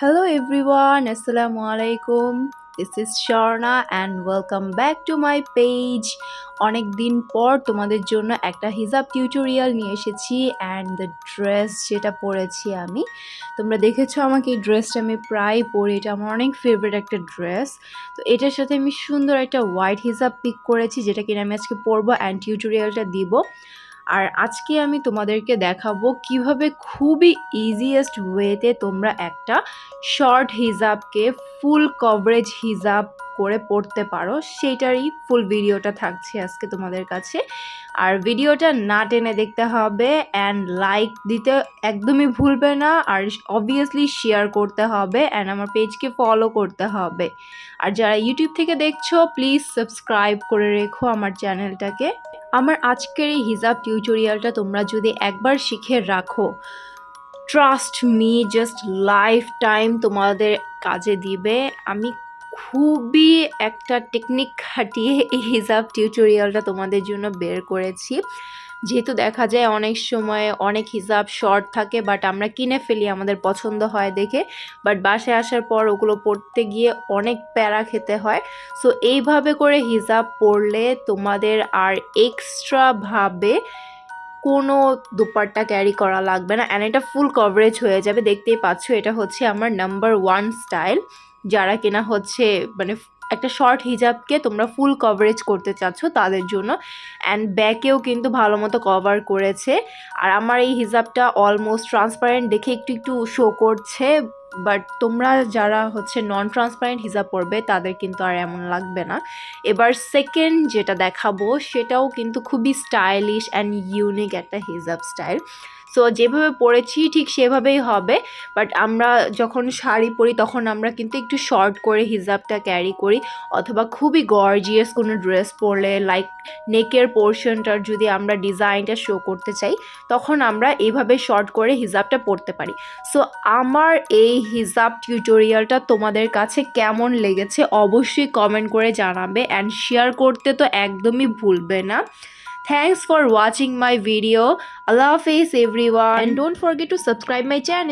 Hello everyone, Assalamu alaikum. This is Sharna and welcome back to my page. অনেক দিন পর তোমাদের জন্য একটা হিজাব টিউটোরিয়াল নিয়ে এসেছি অ্যান্ড দ্য ড্রেস যেটা পরেছি আমি, তোমরা দেখেছো আমাকে এই ড্রেসটা আমি প্রায় পরি, এটা আমার অনেক ফেভারিট একটা ড্রেস। তো এটার সাথে আমি সুন্দর একটা হোয়াইট হিজাব পিক করেছি যেটা কিনা আমি আজকে পরবো অ্যান্ড টিউটোরিয়ালটা দিব। আর আজকে আমি তোমাদেরকে দেখাবো কিভাবে খুবই ইজিয়েস্ট ওয়েতে তোমরা একটা শর্ট হিজাবকে ফুল কভারেজ হিজাব করে পড়তে পারো, সেইটারই ফুল ভিডিওটা থাকছে আজকে তোমাদের কাছে। আর ভিডিওটা না টেনে দেখতে হবে অ্যান্ড লাইক দিতে একদমই ভুলবে না, আর অবভিয়াসলি শেয়ার করতে হবে অ্যান্ড আমার পেজকে ফলো করতে হবে। আর যারা ইউটিউব থেকে দেখছো প্লিজ সাবস্ক্রাইব করে রেখো আমার চ্যানেলটাকে। আমার আজকের এই হিজাব টিউটোরিয়ালটা তোমরা যদি একবার শিখে রাখো, trust me, just life time তোমাদের কাজে দিবে। আমি খুবই একটা টেকনিক খাটিয়ে এই হিজাব টিউটোরিয়ালটা তোমাদের জন্য বের করেছি, যেহেতু দেখা যায় অনেক সময় অনেক হিজাব শর্ট থাকে বাট আমরা কিনে ফেলি আমাদের পছন্দ হয় দেখে, বাট বাসায় আসার পর ওগুলো পড়তে গিয়ে অনেক প্যারা খেতে হয়। সো এইভাবে করে হিজাব পরলে তোমাদের আর এক্সট্রাভাবে কোনো দুপাট্টা ক্যারি করা লাগবে না অ্যান্ড এটা ফুল কভারেজ হয়ে যাবে। দেখতেই পাচ্ছ এটা হচ্ছে আমার নাম্বার 1 স্টাইল, যারা কিনা হচ্ছে মানে একটা শর্ট হিজাবকে তোমরা ফুল কভারেজ করতে চাচ্ছ তাদের জন্য। অ্যান্ড ব্যাকেও কিন্তু ভালো মতো কভার করেছে। আর আমার এই হিজাবটা অলমোস্ট ট্রান্সপারেন্ট দেখে একটু একটু শো করছে, বাট তোমরা যারা হচ্ছে নন ট্রান্সপারেন্ট হিজাব পরবে তাদের কিন্তু আর এমন লাগবে না। এবার সেকেন্ড যেটা দেখাবো সেটাও কিন্তু খুবই স্টাইলিশ অ্যান্ড ইউনিক একটা হিজাব স্টাইল। সো যেভাবে পরেছি ঠিক সেভাবেই হবে, বাট আমরা যখন শাড়ি পরি তখন আমরা কিন্তু একটু শর্ট করে হিজাবটা ক্যারি করি, অথবা খুবই গর্জিয়াস কোনো ড্রেস পরলে লাইক নেকের পোর্শনটার যদি আমরা ডিজাইনটা শো করতে চাই তখন আমরা এইভাবে শর্ট করে হিজাবটা পরতে পারি। সো আমার এই হিজাব টিউটোরিয়ালটা তোমাদের কাছে কেমন লেগেছে অবশ্যই কমেন্ট করে জানাবে অ্যান্ড শেয়ার করতে তো একদমই ভুলবে না। Thanks for watching my video. Allah Hafiz everyone, and don't forget to subscribe my channel.